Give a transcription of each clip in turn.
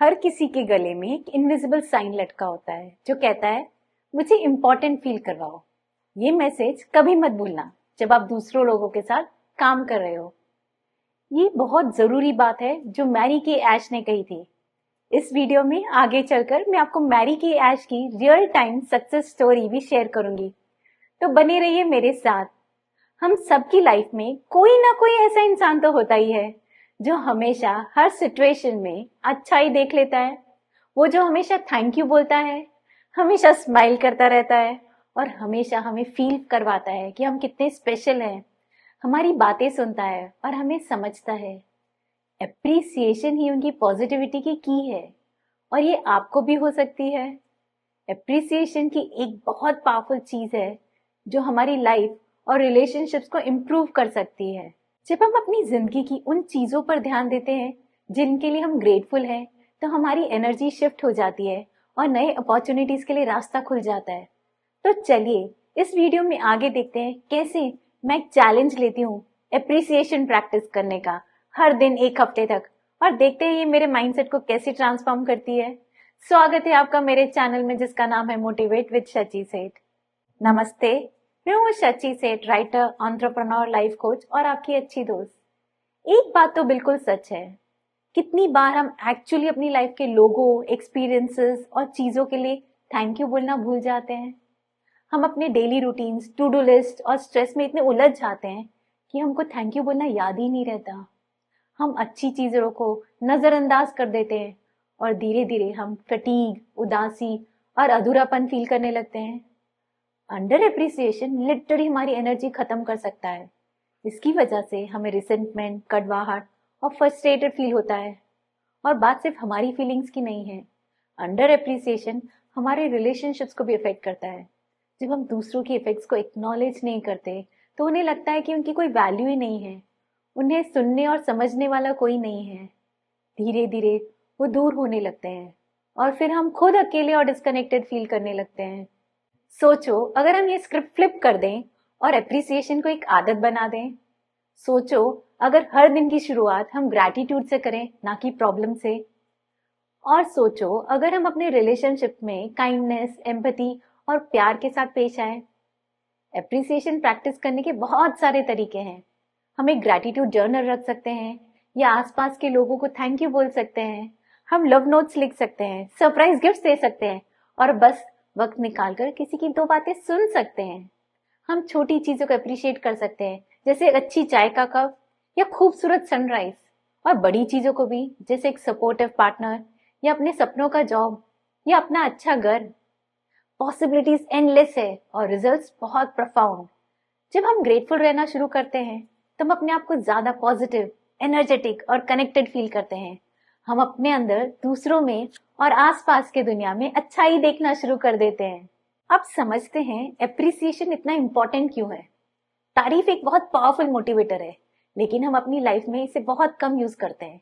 हर किसी के गले में एक इनविजिबल साइन लटका होता है जो कहता है मुझे इम्पोर्टेंट फील करवाओ। ये मैसेज कभी मत भूलना जब आप दूसरों लोगों के साथ काम कर रहे हो। ये बहुत जरूरी बात है जो मैरी के ऐश ने कही थी। इस वीडियो में आगे चलकर मैं आपको मैरी के ऐश की रियल टाइम सक्सेस स्टोरी भी शेयर करूंगी, तो बने रहिए मेरे साथ। हम सबकी लाइफ में कोई ना कोई ऐसा इंसान तो होता ही है जो हमेशा हर सिचुएशन में अच्छा ही देख लेता है। वो जो हमेशा थैंक यू बोलता है, हमेशा स्माइल करता रहता है और हमेशा हमें फील करवाता है कि हम कितने स्पेशल हैं। हमारी बातें सुनता है और हमें समझता है। एप्रिसिएशन ही उनकी पॉजिटिविटी की है और ये आपको भी हो सकती है। एप्रिसिएशन की एक बहुत पावरफुल चीज है जो हमारी लाइफ और रिलेशनशिप्स को इम्प्रूव कर सकती है। जब हम अपनी जिंदगी की उन चीजों पर ध्यान देते हैं जिनके लिए हम ग्रेटफुल हैं, तो हमारी एनर्जी शिफ्ट हो जाती है और नए अपॉर्चुनिटीज के लिए रास्ता खुल जाता है। तो चलिए इस वीडियो में आगे देखते हैं कैसे मैं एक चैलेंज लेती हूँ एप्रिसिएशन प्रैक्टिस करने का हर दिन 1 हफ्ते तक, और देखते हैं ये मेरे माइंडसेट को कैसे ट्रांसफॉर्म करती है। स्वागत है आपका मेरे चैनल में जिसका नाम है मोटिवेट विद शची सेठ। नमस्ते, मैं हूँ शची सेठ, राइटर, एंटरप्रेन्योर, लाइफ कोच और आपकी अच्छी दोस्त। एक बात तो बिल्कुल सच है, कितनी बार हम एक्चुअली अपनी लाइफ के लोगों, एक्सपीरियंसेस और चीजों के लिए थैंक यू बोलना भूल जाते हैं। हम अपने daily routines, to do list और स्ट्रेस में इतने उलझ जाते हैं कि हमको थैंक यू बोलना याद ही नहीं रहता। हम अच्छी चीजों को नजरअंदाज कर देते हैं और धीरे धीरे हम फटीग, उदासी और अधूरापन फील करने लगते हैं। अंडर एप्रिसिएशन लिटरली हमारी एनर्जी खत्म कर सकता है। इसकी वजह से हमें रिसेंटमेंट, कड़वाहट और फ्रस्ट्रेटेड फील होता है। और बात सिर्फ हमारी फीलिंग्स की नहीं है, अंडर एप्रिसिएशन हमारे रिलेशनशिप्स को भी इफेक्ट करता है। जब हम दूसरों की इफेक्ट्स को एक्नॉलेज नहीं करते तो उन्हें लगता है कि उनकी कोई वैल्यू ही नहीं है, उन्हें सुनने और समझने वाला कोई नहीं है। धीरे धीरे वो दूर होने लगते हैं और फिर हम खुद अकेले और डिस्कनेक्टेड फील करने लगते हैं। सोचो अगर हम ये स्क्रिप्ट फ्लिप कर दें और एप्रिसिएशन को एक आदत बना दें। सोचो अगर हर दिन की शुरुआत हम ग्रैटिट्यूड से करें, ना कि प्रॉब्लम से। और सोचो अगर हम अपने रिलेशनशिप में काइंडनेस, एम्पैथी और प्यार के साथ पेश आए। एप्रिसिएशन प्रैक्टिस करने के बहुत सारे तरीके हैं। हम एक ग्रैटिट्यूड जर्नल रख सकते हैं या आसपास के लोगों को थैंक यू बोल सकते हैं। हम लव नोट्स लिख सकते हैं, सरप्राइज गिफ्ट दे सकते हैं और बस वक्त निकालकर किसी की 2 बातें सुन सकते हैं। हम छोटी चीजों को अप्रिशिएट कर सकते हैं, जैसे एक अच्छी चाय का कप या खूबसूरत सनराइज, और बड़ी चीजों को भी, जैसे एक सपोर्टिव पार्टनर या अपने सपनों का जॉब या अपना अच्छा घर। पॉसिबिलिटीज एंडलेस है और रिजल्ट्स बहुत प्रोफाउंड। जब हम ग्रेटफुल रहना शुरू करते हैं तो हम अपने आप को ज्यादा पॉजिटिव, एनर्जेटिक और कनेक्टेड फील करते हैं। हम अपने अंदर, दूसरों में और आसपास के दुनिया में अच्छाई देखना शुरू कर देते हैं। अब समझते हैं एप्रिसिएशन इतना इम्पोर्टेंट क्यों है। तारीफ एक बहुत पावरफुल मोटिवेटर है, लेकिन हम अपनी लाइफ में इसे बहुत कम यूज करते हैं।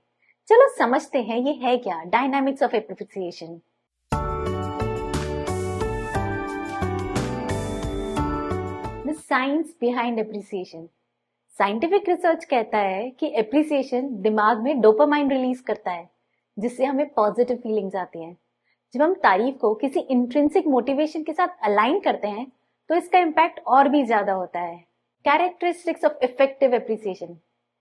चलो समझते हैं ये है क्या, dynamics of appreciation. The science behind appreciation. Scientific research कहता है कि एप्रिसिएशन दिमाग में डोपामाइन रिलीज करता है, जिससे हमें पॉजिटिव फीलिंग्स आती हैं। जब हम तारीफ को किसी इंट्रिंसिक मोटिवेशन के साथ अलाइन करते हैं तो इसका इम्पैक्ट और भी ज्यादा होता है। Characteristics of effective appreciation.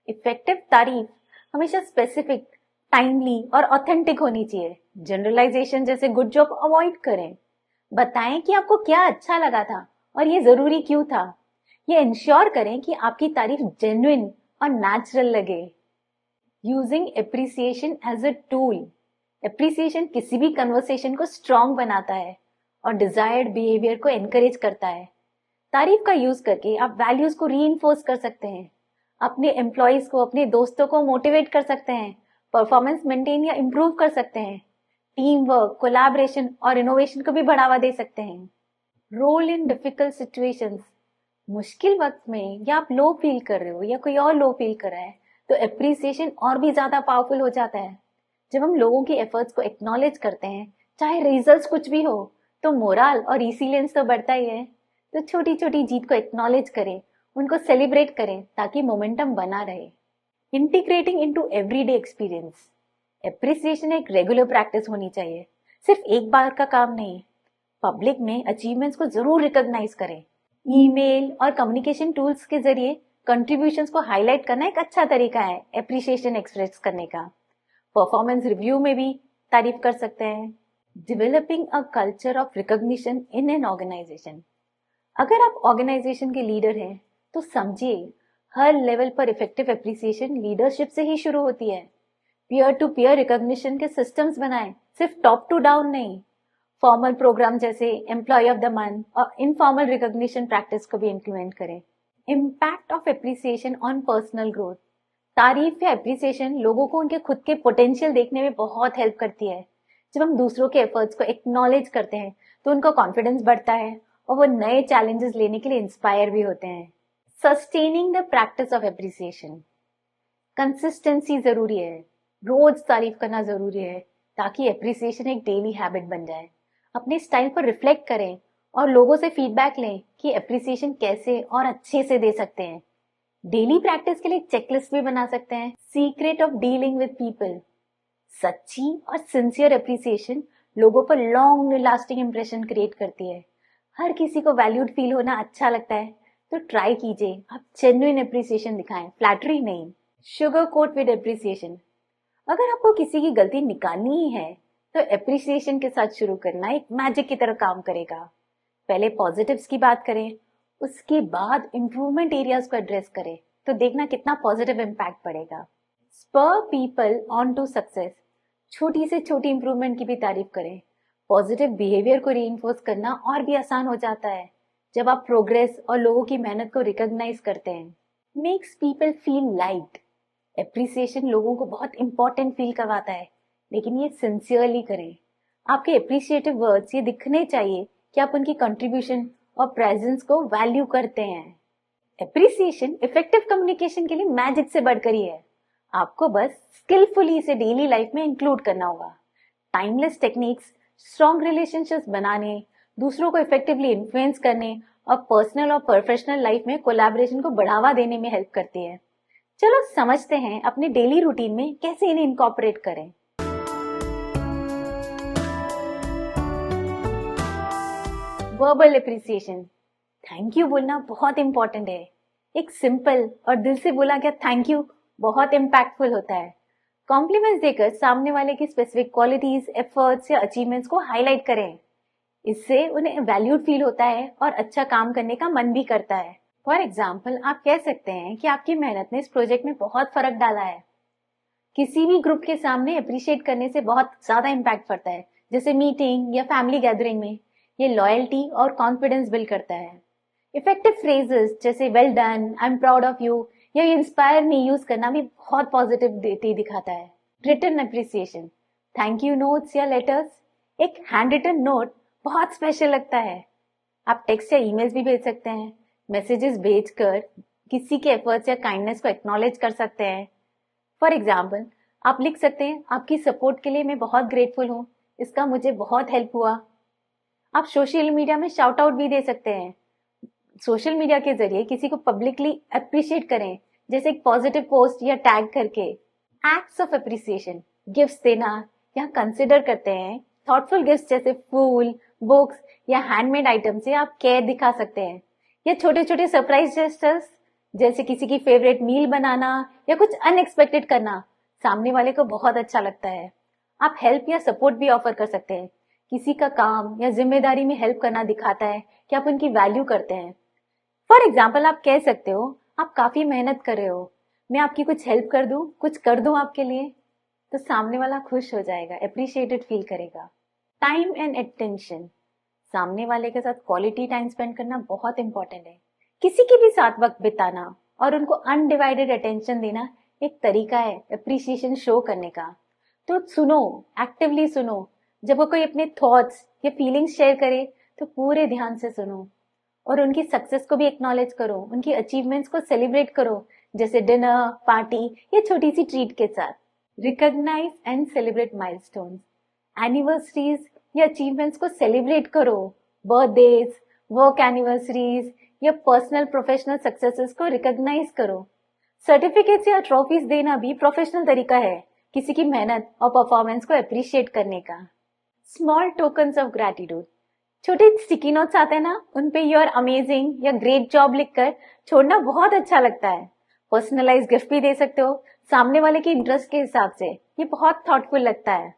Effective तारीफ हमेशा स्पेसिफिक, टाइमली और ऑथेंटिक होनी चाहिए। जनरलाइजेशन जैसे गुड जॉब अवॉइड करें। बताएं कि आपको क्या अच्छा लगा था और ये जरूरी क्यों था। ये इंश्योर करें कि आपकी तारीफ जेन्युइन और नेचुरल लगे। Using appreciation as a tool. Appreciation किसी भी कन्वर्सेशन को स्ट्रॉन्ग बनाता है और डिजायर्ड बिहेवियर को एनकरेज करता है। तारीफ का यूज करके आप वैल्यूज को रीइंफोर्स कर सकते हैं, अपने एम्प्लॉयज को, अपने दोस्तों को मोटिवेट कर सकते हैं, परफॉर्मेंस मेंटेन या इम्प्रूव कर सकते हैं, टीम वर्क, कोलैबोरेशन और इनोवेशन को भी बढ़ावा दे सकते हैं। Role in difficult situations. मुश्किल वक्त में या आप लो फील कर रहे हो या कोई और लो फील कर रहा है तो एप्रिसिएशन और भी ज्यादा पावरफुल हो जाता है। जब हम लोगों की एफर्ट्स को एक्नॉलेज करते हैं, चाहे रिजल्ट्स कुछ भी हो, तो मोरल और रिसिलियंस तो बढ़ता ही है। तो छोटी छोटी जीत को एक्नॉलेज करें, उनको सेलिब्रेट करें ताकि मोमेंटम बना रहे। Integrating into everyday experience. Appreciation एक रेगुलर प्रैक्टिस होनी चाहिए, सिर्फ एक बार का काम नहीं। पब्लिक में अचीवमेंट्स को जरूर रिकॉग्नाइज करें। ईमेल और कम्युनिकेशन टूल्स के जरिए कंट्रीब्यूशंस को हाईलाइट करना एक अच्छा तरीका है एप्रिसिएशन एक्सप्रेस करने का। परफॉर्मेंस रिव्यू में भी तारीफ कर सकते हैं। Developing a culture of recognition in an organisation. अगर आप ऑर्गेनाइजेशन के लीडर हैं तो समझिए हर लेवल पर इफेक्टिव एप्रिसिएशन लीडरशिप से ही शुरू होती है। पीयर टू पीयर रिकॉग्निशन के सिस्टम्स बनाएं, सिर्फ टॉप टू डाउन नहीं। फॉर्मल प्रोग्राम जैसे एम्प्लॉय ऑफ द मंथ और इनफॉर्मल रिकॉग्निशन प्रैक्टिस को भी इम्प्लीमेंट करें। Impact of appreciation on personal growth. तारीफ या एप्रिसिएशन लोगों को उनके खुद के पोटेंशियल देखने में बहुत हेल्प करती है। जब हम दूसरों के एफर्ट्स को एक्नॉलेज करते हैं तो उनका कॉन्फिडेंस बढ़ता है और वो नए चैलेंजेस लेने के लिए इंस्पायर भी होते हैं। Sustaining the practice of appreciation. Consistency जरूरी है, रोज तारीफ करना जरूरी है ताकि एप्रिसिएशन एक डेली हैबिट बन जाए। अपने स्टाइल पर रिफ्लेक्ट करें और लोगों से फीडबैक लें कि एप्रिसिएशन कैसे और अच्छे से दे सकते हैं। डेली प्रैक्टिस के लिए चेकलिस्ट भी बना सकते हैं। Secret of dealing with people. सच्ची और सिंसियर एप्रिसिएशन लोगों पर लॉन्ग लास्टिंग इंप्रेशन क्रिएट करती है। हर किसी को वैल्यूड फील होना अच्छा लगता है, तो ट्राई कीजिए आप जेन्युइन एप्रिसिएशन दिखाएं, फ्लैटरी नहीं। Sugar coat with appreciation. अगर आपको किसी की गलती निकालनी ही है तो एप्रिसिएशन के साथ शुरू करना एक मैजिक की तरह काम करेगा। पहले पॉजिटिव्स की बात करें, उसके बाद इम्प्रूवमेंट एरियाज को एड्रेस करें, तो देखना कितना पॉजिटिव इम्पैक्ट पड़ेगा। Spur people on to success. छोटी से छोटी इंप्रूवमेंट की भी तारीफ करें। पॉजिटिव बिहेवियर को रीइंफोर्स करना और भी आसान हो जाता है जब आप प्रोग्रेस और लोगों की मेहनत को रिकॉग्नाइज करते हैं। Makes people feel liked. Appreciation लोगों को बहुत इंपॉर्टेंट फील करवाता है, लेकिन ये सिंसियरली करें। आपके एप्रिशिएटिव वर्ड्स ये दिखने चाहिए कि आप उनकी कंट्रीब्यूशन और प्रेजेंस को वैल्यू करते हैं। एप्रिसिएशन इफेक्टिव कम्युनिकेशन के लिए मैजिक से बढ़कर ही है। आपको बस स्किलफुली इसे डेली लाइफ में इंक्लूड करना होगा। टाइमलेस टेक्निक्स स्ट्रॉन्ग रिलेशनशिप्स बनाने, दूसरों को इफेक्टिवली इन्फ्लुएंस करने और पर्सनल और प्रोफेशनल लाइफ में कोलैबोरेशन को बढ़ावा देने में हेल्प करती है। चलो समझते हैं अपने डेली रूटीन में कैसे इन्हें इनकॉर्पोरेट करें। Verbal appreciation. थैंक यू बोलना बहुत इंपॉर्टेंट है। एक सिंपल और दिल से बोला गया थैंक यू बहुत इम्पैक्टफुल होता है। कॉम्प्लीमेंट्स देकर सामने वाले की स्पेसिफिक क्वालिटीज, एफर्ट्स या अचीवमेंट्स को हाईलाइट करें। इससे उन्हें वैल्यूड फील होता है और अच्छा काम करने का मन भी करता है। फॉर एग्जाम्पल, आप कह सकते हैं कि आपकी मेहनत ने इस प्रोजेक्ट में बहुत फर्क डाला है। किसी भी ग्रुप के सामने अप्रिशिएट करने से बहुत ज्यादा इम्पैक्ट पड़ता है, जैसे मीटिंग या फैमिली गैदरिंग में। ये लॉयल्टी और कॉन्फिडेंस बिल्ड करता है। इफेक्टिव फ्रेजेस जैसे well done, I am proud of you या इंस्पायर मी यूज करना भी बहुत पॉजिटिविटी दिखाता है। Written appreciation. Thank you notes या लेटर्स। एक हैंड रिटन नोट बहुत स्पेशल लगता है। आप टेक्स्ट या ईमेल्स भी भेज सकते हैं। मैसेजेस भेजकर किसी के एफर्ट्स या काइंडनेस को एक्नॉलेज कर सकते हैं। फॉर एग्जाम्पल, आप लिख सकते हैं आपकी सपोर्ट के लिए मैं बहुत ग्रेटफुल हूँ, इसका मुझे बहुत हेल्प हुआ। आप सोशल मीडिया में शाउट आउट भी दे सकते हैं। सोशल मीडिया के जरिए किसी को पब्लिकली अप्रिशिएट करें, जैसे एक पॉजिटिव पोस्ट या टैग करके। Acts of appreciation. गिफ्ट्स देना यहाँ कंसिडर करते हैं। थॉटफुल गिफ्ट्स जैसे फूल, बुक्स या हैंडमेड आइटम से आप केयर दिखा सकते हैं। या छोटे छोटे सरप्राइज जेस्चर्स जैसे किसी की फेवरेट मील बनाना या कुछ अनएक्सपेक्टेड करना सामने वाले को बहुत अच्छा लगता है। आप हेल्प या सपोर्ट भी ऑफर कर सकते हैं। किसी का काम या जिम्मेदारी में हेल्प करना दिखाता है कि आप उनकी वैल्यू करते हैं। फॉर एग्जाम्पल, आप कह सकते हो आप काफी मेहनत कर रहे हो, मैं आपकी कुछ हेल्प कर दूं, कुछ कर दूं आपके लिए, तो सामने वाला खुश हो जाएगा, अप्रिशिएटेड फील करेगा। Time and attention. सामने वाले के साथ क्वालिटी टाइम स्पेंड करना बहुत इंपॉर्टेंट है। किसी के भी साथ वक्त बिताना और उनको अनडिवाइडेड अटेंशन देना एक तरीका है अप्रिसिएशन शो करने का। तो सुनो, एक्टिवली सुनो। जब वो कोई अपने थॉट्स या फीलिंग्स शेयर करे तो पूरे ध्यान से सुनो और उनकी सक्सेस को भी एक्नॉलेज करो, उनकी अचीवमेंट्स को सेलिब्रेट करो, जैसे डिनर, पार्टी या छोटी सी ट्रीट के साथ। Recognise and celebrate milestones. Anniversaries या अचीवमेंट्स को सेलिब्रेट करो। बर्थडेज, वर्क एनिवर्सरीज या पर्सनल प्रोफेशनल सक्सेसेस को रिकॉग्नाइज करो। सर्टिफिकेट्स या ट्रॉफीज देना भी प्रोफेशनल तरीका है। किसी की मेहनत और परफॉर्मेंस को अप्रिशिएट करने का। स्मॉल टोकन्स ऑफ ग्रैटिट्यूड, छोटे स्टिकी नोट्स आते हैं ना, उन पे यू आर अमेजिंग या ग्रेट जॉब लिखकर छोड़ना बहुत अच्छा लगता है। पर्सनलाइज गिफ्ट भी दे सकते हो सामने वाले के इंटरेस्ट के हिसाब से, ये बहुत थॉटफुल लगता है।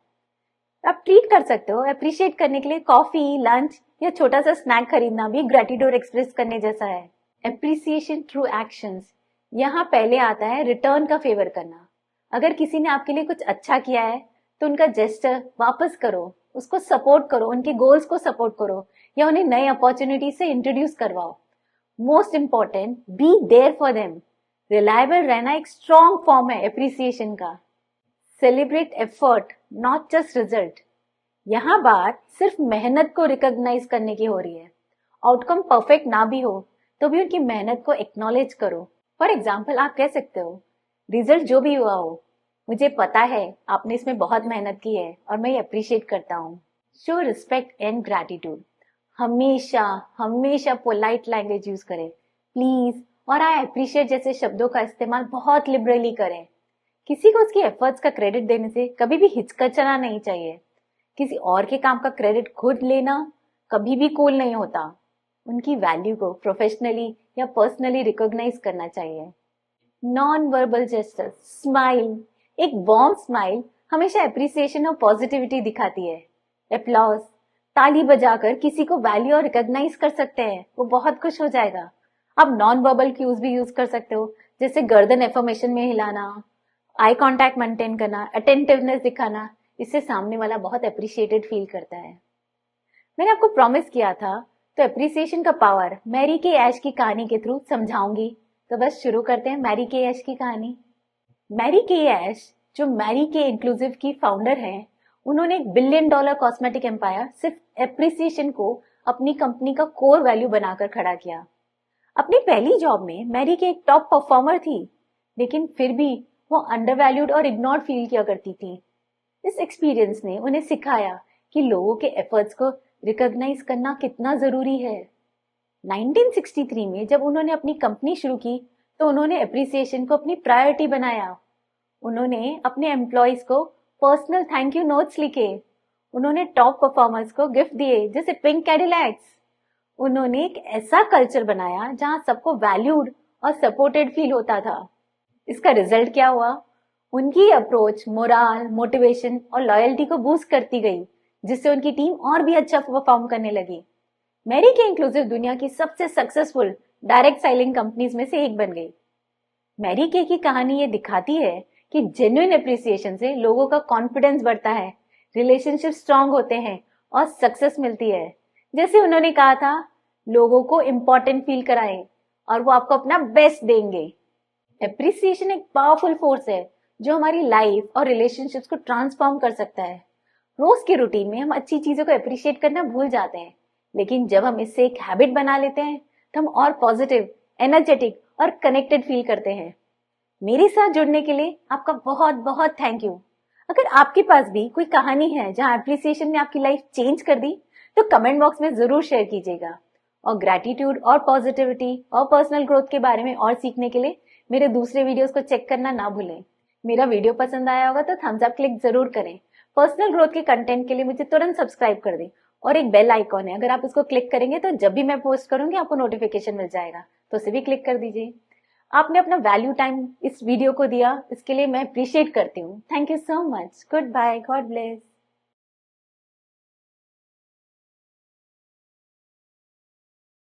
आप ट्रीट कर सकते हो अप्रिशिएट करने के लिए, कॉफी, लंच या छोटा सा स्नैक खरीदना भी ग्रेटिट्यूड एक्सप्रेस करने जैसा है। एप्रिसिएशन थ्रू एक्शंस, यहाँ पहले आता है रिटर्न का फेवर करना। अगर किसी ने आपके लिए कुछ अच्छा किया है तो उनका जेस्चर वापस करो, उसको सपोर्ट करो, उनके गोल्स को सपोर्ट करो या उन्हें नई अपॉर्चुनिटी से इंट्रोड्यूस करवाओ। Most important, be there for them. Reliable रहना एक स्ट्रॉन्ग फॉर्म है एप्रिसिएशन का। Celebrate effort not just result, यहाँ बात सिर्फ मेहनत को रिकॉग्नाइज करने की हो रही है। आउटकम परफेक्ट ना भी हो तो भी उनकी मेहनत को एक्नॉलेज करो। फॉर एग्जाम्पल, आप कह सकते हो रिजल्ट जो भी हुआ हो, मुझे पता है आपने इसमें बहुत मेहनत की है और मैं ये अप्रिशिएट करता हूँ। शो रिस्पेक्ट एंड ग्रैटिट्यूड, हमेशा हमेशा पोलाइट लैंग्वेज यूज करें, प्लीज और आई अप्रिशिएट जैसे शब्दों का इस्तेमाल बहुत लिबरली करें। किसी को उसकी एफर्ट्स का क्रेडिट देने से कभी भी हिचकिचाना नहीं चाहिए। किसी और के काम का क्रेडिट खुद लेना कभी भी कूल नहीं होता। उनकी वैल्यू को प्रोफेशनली या पर्सनली रिकॉग्नाइज करना चाहिए। नॉन वर्बल जेस्चर, स्माइल, एक वार्म स्माइल हमेशा एप्रिसिएशन और पॉजिटिविटी दिखाती है। एप्लॉज, ताली बजाकर किसी को वैल्यू और रिकॉग्नाइज कर सकते हैं, वो बहुत खुश हो जाएगा। आप नॉन वर्बल क्यूज भी यूज कर सकते हो, जैसे गर्दन एफर्मेशन में हिलाना, आई कांटेक्ट मेंटेन करना, अटेंटिवनेस दिखाना। इससे सामने वाला बहुत अप्रिशिएटेड फील करता है। मैंने आपको प्रॉमिस किया था तो एप्रिसिएशन का पावर मैरी के ऐश की कहानी के थ्रू समझाऊंगी। तो बस शुरू करते हैं मैरी के ऐश की कहानी। मैरी के ऐश, जो मैरी के इंक्लूसिव की फाउंडर हैं, उन्होंने $1 बिलियन कॉस्मेटिक एम्पायर सिर्फ एप्रिसिएशन को अपनी कंपनी का कोर वैल्यू बनाकर खड़ा किया। अपनी पहली जॉब में मैरी के एक टॉप परफॉर्मर थी, लेकिन फिर भी वो अंडरवैल्यूड और इग्नोर्ड फील किया करती थी। इस एक्सपीरियंस ने उन्हें सिखाया कि लोगों के एफर्ट्स को रिकॉग्नाइज करना कितना जरूरी है। 1963 में जब उन्होंने अपनी कंपनी शुरू की तो उन्होंने एप्रिसिएशन को अपनी प्रायोरिटी बनाया। उन्होंने अपने एम्प्लॉयज को पर्सनल थैंक यू नोट्स लिखे। उन्होंने टॉप परफॉर्मर्स को गिफ्ट दिए, जैसे पिंक कैडिलैक्स। उन्होंने एक ऐसा कल्चर बनाया जहां सबको वैल्यूड और सपोर्टेड फील होता था। इसका रिजल्ट क्या हुआ? उनकी अप्रोच मोरल, मोटिवेशन और लॉयल्टी को बूस्ट करती गई, जिससे उनकी टीम और भी अच्छा परफॉर्म करने लगी। मैरी के इंक्लूसिव दुनिया की सबसे सक्सेसफुल डायरेक्ट सेलिंग कंपनीज में से एक बन गई। मैरी के की कहानी ये दिखाती है कि जेन्युइन एप्रिसिएशन से लोगों का कॉन्फिडेंस बढ़ता है, रिलेशनशिप स्ट्रांग होते हैं और सक्सेस मिलती है। जैसे उन्होंने कहा था, लोगों को इम्पोर्टेंट फील कराएं और वो आपको अपना बेस्ट देंगे। एप्रिसिएशन एक पावरफुल फोर्स है जो हमारी लाइफ और रिलेशनशिप्स को ट्रांसफॉर्म कर सकता है। रोज की रूटीन में हम अच्छी चीजों को अप्रिशिएट करना भूल जाते हैं, लेकिन जब हम इससे एक हैबिट बना लेते हैं तो हम और पॉजिटिव, एनर्जेटिक और कनेक्टेड फील करते हैं। मेरे साथ जुड़ने के लिए आपका बहुत बहुत थैंक यू। अगर आपके पास भी कोई कहानी है जहां एप्रिसिएशन ने आपकी लाइफ चेंज कर दी तो कमेंट बॉक्स में जरूर शेयर कीजिएगा। और ग्रैटिट्यूड और पॉजिटिविटी और पर्सनल ग्रोथ के बारे में और सीखने के लिए मेरे दूसरे वीडियोस को चेक करना ना भूलें। मेरा वीडियो पसंद आया होगा तो थम्स अप क्लिक जरूर करें। पर्सनल ग्रोथ के कंटेंट के लिए मुझे तुरंत सब्सक्राइब कर दें और एक बेल आइकॉन है, अगर आप उसको क्लिक करेंगे तो जब भी मैं पोस्ट करूंगी आपको नोटिफिकेशन मिल जाएगा, तो उसे भी क्लिक कर दीजिए। आपने अपना वैल्यू टाइम इस वीडियो को दिया, इसके लिए मैं अप्रिशिएट करती हूँ। Thank you so much. Goodbye, God bless.